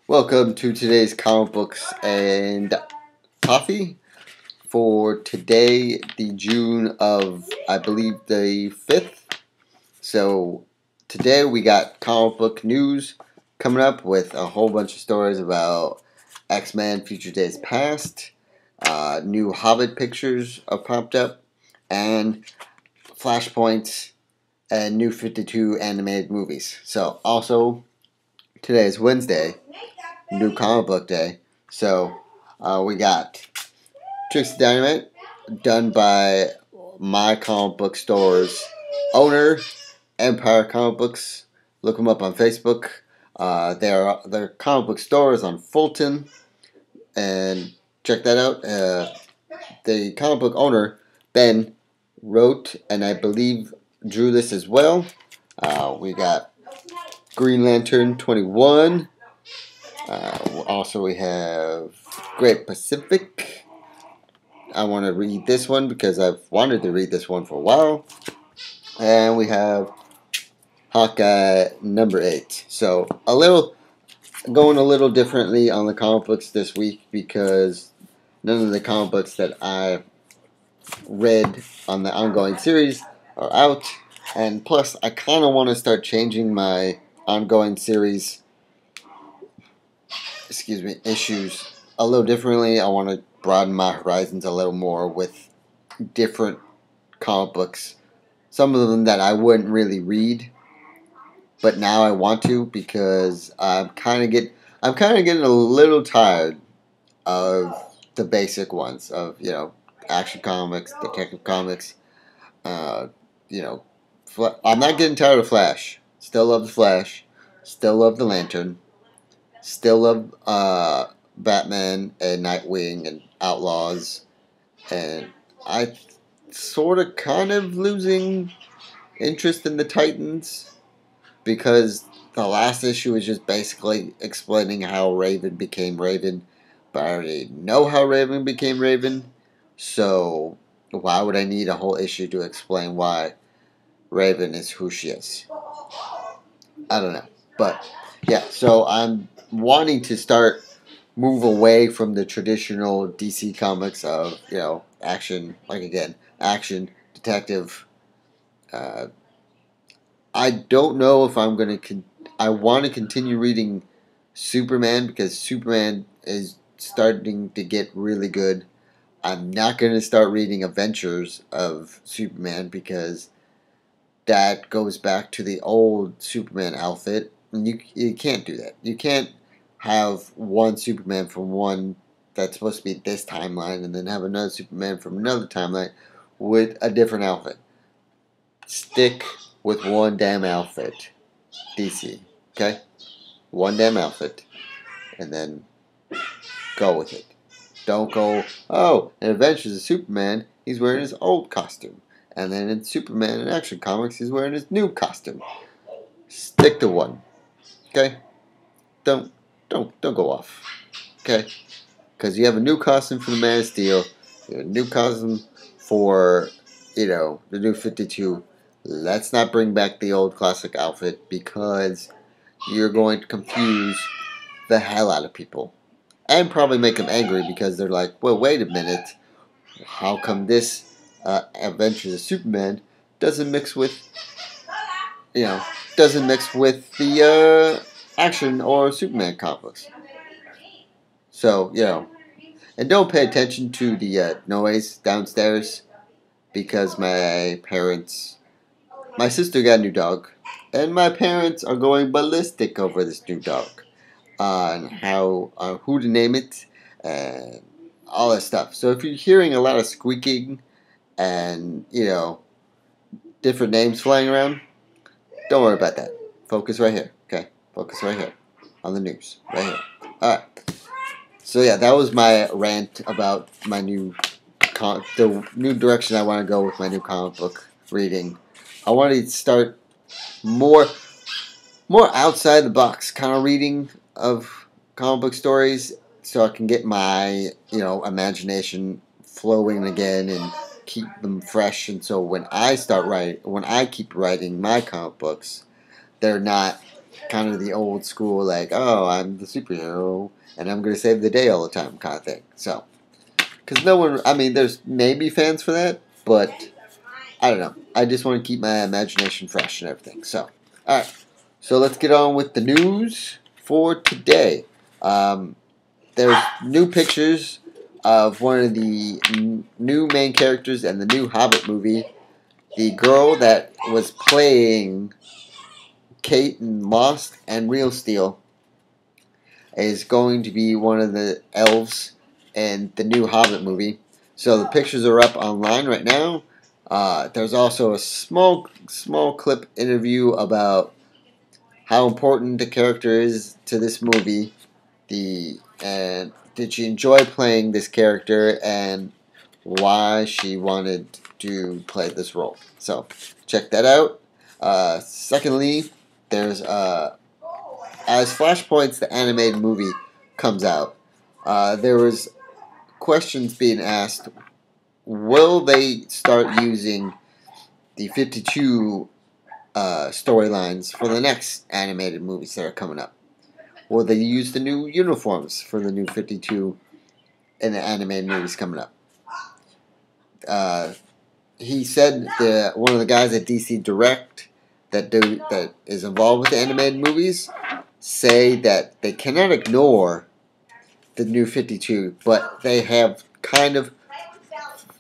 Welcome to today's comic books and coffee for today, the June of, I believe, the 5th. So today we got comic book news coming up with a whole bunch of stories about X-Men Future Days Past, new Hobbit pictures are popped up, and Flashpoints and New 52 animated movies. So also, today is Wednesday, new comic book day. So we got Tricks of Dynamite, done by my comic book store's owner, Empire Comic Books. Look them up on Facebook. Their comic book store is on Fulton, and check that out. The comic book owner, Ben, wrote and I believe drew this as well. We got Green Lantern 21. Also, we have Great Pacific. I want to read this one because I've wanted to read this one for a while. And we have Hawkeye number 8. So, going a little differently on the comic books this week because none of the comic books that I read on the ongoing series are out. And plus, I kind of want to start changing my ongoing series issues a little differently. I want to broaden my horizons a little more with different comic books. Some of them that I wouldn't really read, but now I want to because I'm kind of getting a little tired of the basic ones of action comics, detective comics. I'm not getting tired of Flash. Still love the Flash. Still love the Lantern. Still love Batman and Nightwing and Outlaws, and I sort of kind of losing interest in the Titans because the last issue is just basically explaining how Raven became Raven, but I already know how Raven became Raven, so why would I need a whole issue to explain why Raven is who she is? I don't know, but yeah, so I'm wanting to move away from the traditional DC comics of action, action detective. I don't know if I'm gonna. I want to continue reading Superman because Superman is starting to get really good. I'm not gonna start reading Adventures of Superman because that goes back to the old Superman outfit. And you can't do that. You can't have one Superman from one that's supposed to be this timeline and then have another Superman from another timeline with a different outfit. Stick with one damn outfit, DC. Okay? One damn outfit. And then go with it. Don't go, oh, in Adventures of Superman, he's wearing his old costume. And then in Superman in Action Comics, he's wearing his new costume. Stick to one. Okay? Don't go off. Okay? Because you have a new costume for the Man of Steel, you have a new costume for, the new 52. Let's not bring back the old classic outfit because you're going to confuse the hell out of people. And probably make them angry because they're like, well, wait a minute. How come this Adventures of Superman doesn't mix with the action or Superman comics? So, and don't pay attention to the noise downstairs because my sister got a new dog, and my parents are going ballistic over this new dog on who to name it and all that stuff. So if you're hearing a lot of squeaking and different names flying around, don't worry about that. Focus right here, okay? Focus right here on the news, right here. All right. So yeah, that was my rant about my the new direction I want to go with my new comic book reading. I want to start more outside the box kind of reading of comic book stories, so I can get my imagination flowing again and keep them fresh. And so when I keep writing my comic books, they're not kind of the old school, like, oh, I'm the superhero and I'm going to save the day all the time kind of thing. So, because no one, I mean, there's maybe fans for that, but I don't know. I just want to keep my imagination fresh and everything. So, alright. So let's get on with the news for today. There's new pictures of one of the new main characters in the new Hobbit movie. The girl that was playing Kate in Lost and Real Steel is going to be one of the elves in the new Hobbit movie. So the pictures are up online right now. There's also a small clip interview about how important the character is to this movie. And did she enjoy playing this character and why she wanted to play this role. So check that out. Secondly, there's as Flashpoints, the animated movie, comes out, there was questions being asked. Will they start using the 52 storylines for the next animated movies that are coming up? Will they use the new uniforms for the new 52 in the animated movies coming up? He said that one of the guys at DC Direct that is involved with the animated movies say that they cannot ignore the new 52, but they have kind of,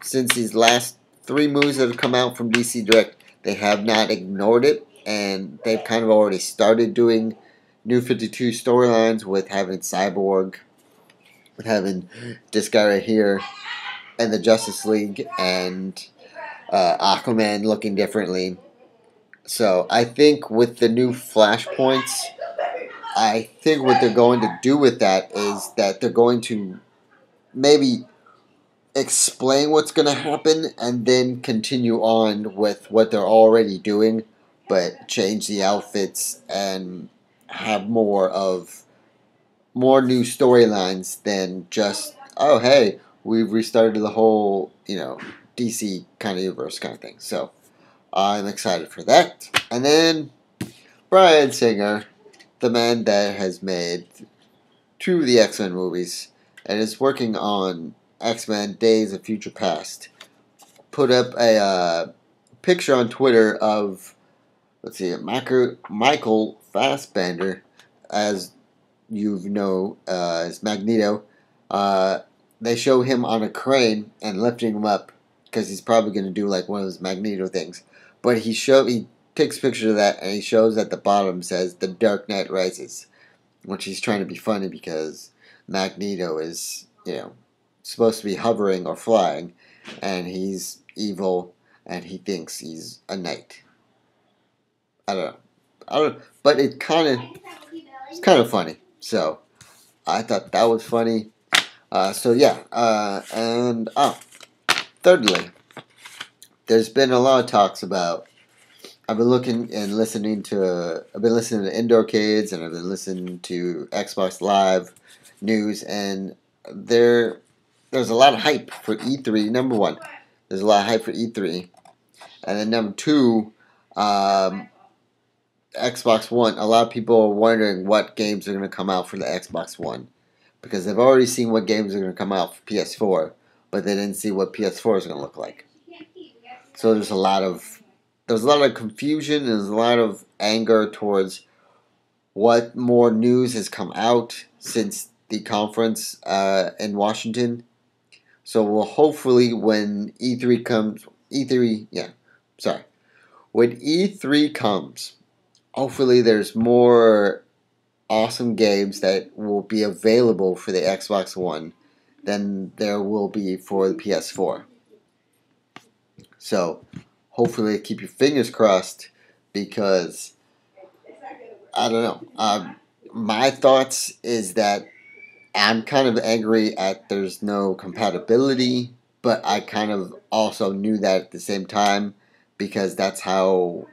since these last 3 movies that have come out from DC Direct, they have not ignored it, and they've kind of already started doing new 52 storylines with having Cyborg, with having this guy right here, and the Justice League, and Aquaman looking differently. So I think with the new Flashpoints, I think what they're going to do with that is that they're going to maybe explain what's going to happen and then continue on with what they're already doing, but change the outfits and have more new storylines than just, oh hey, we've restarted the whole, DC kind of universe kind of thing. So I'm excited for that. And then Bryan Singer, the man that has made 2 of the X-Men movies and is working on X-Men Days of Future Past, put up a picture on Twitter of, let's see, Michael Fassbender, as you know, as Magneto. They show him on a crane and lifting him up because he's probably going to do like one of those Magneto things. But he takes a picture of that and he shows at the bottom says The Dark Knight Rises, which he's trying to be funny because Magneto is, supposed to be hovering or flying, and he's evil and he thinks he's a knight. I don't know, but it's kind of funny. So I thought that was funny. So yeah, and thirdly, there's been a lot of talks about. I've been listening to Indoor Kids, and I've been listening to Xbox Live news, and there's a lot of hype for E3. Number one, there's a lot of hype for E3, and then number two, Xbox One. A lot of people are wondering what games are going to come out for the Xbox One, because they've already seen what games are going to come out for PS4, but they didn't see what PS4 is going to look like. So there's a lot of confusion, and there's a lot of anger towards what more news has come out since the conference in Washington. So we'll hopefully when E3 comes, when E3 comes, hopefully there's more awesome games that will be available for the Xbox One than there will be for the PS4. So hopefully keep your fingers crossed, because I don't know. My thoughts is that I'm kind of angry at there's no compatibility, but I kind of also knew that at the same time, because that's how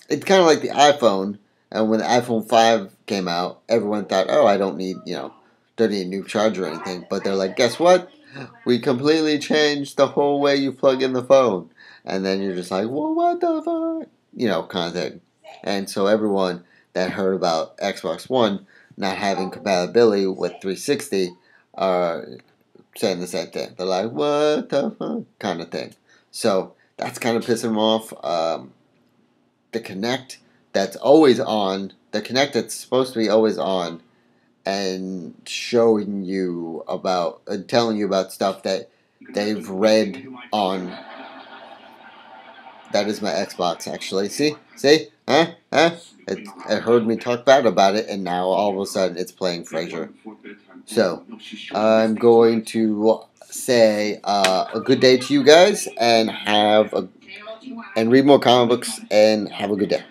it's kind of like the iPhone. And when the iPhone 5 came out, everyone thought, oh, I don't need a new charger or anything. But they're like, guess what? We completely changed the whole way you plug in the phone. And then you're just like, well, what the fuck? Kind of thing. And so everyone that heard about Xbox One not having compatibility with 360 are saying the same thing. They're like, what the fuck? Kind of thing. So that's kind of pissing them off. The Kinect that's always on, the Kinect that's supposed to be always on, and showing you about, telling you about stuff that they've read on. That is my Xbox, actually. See? Huh? It heard me talk bad about it, and now all of a sudden it's playing Frasier. So, I'm going to say a good day to you guys, and and read more comic books, and have a good day.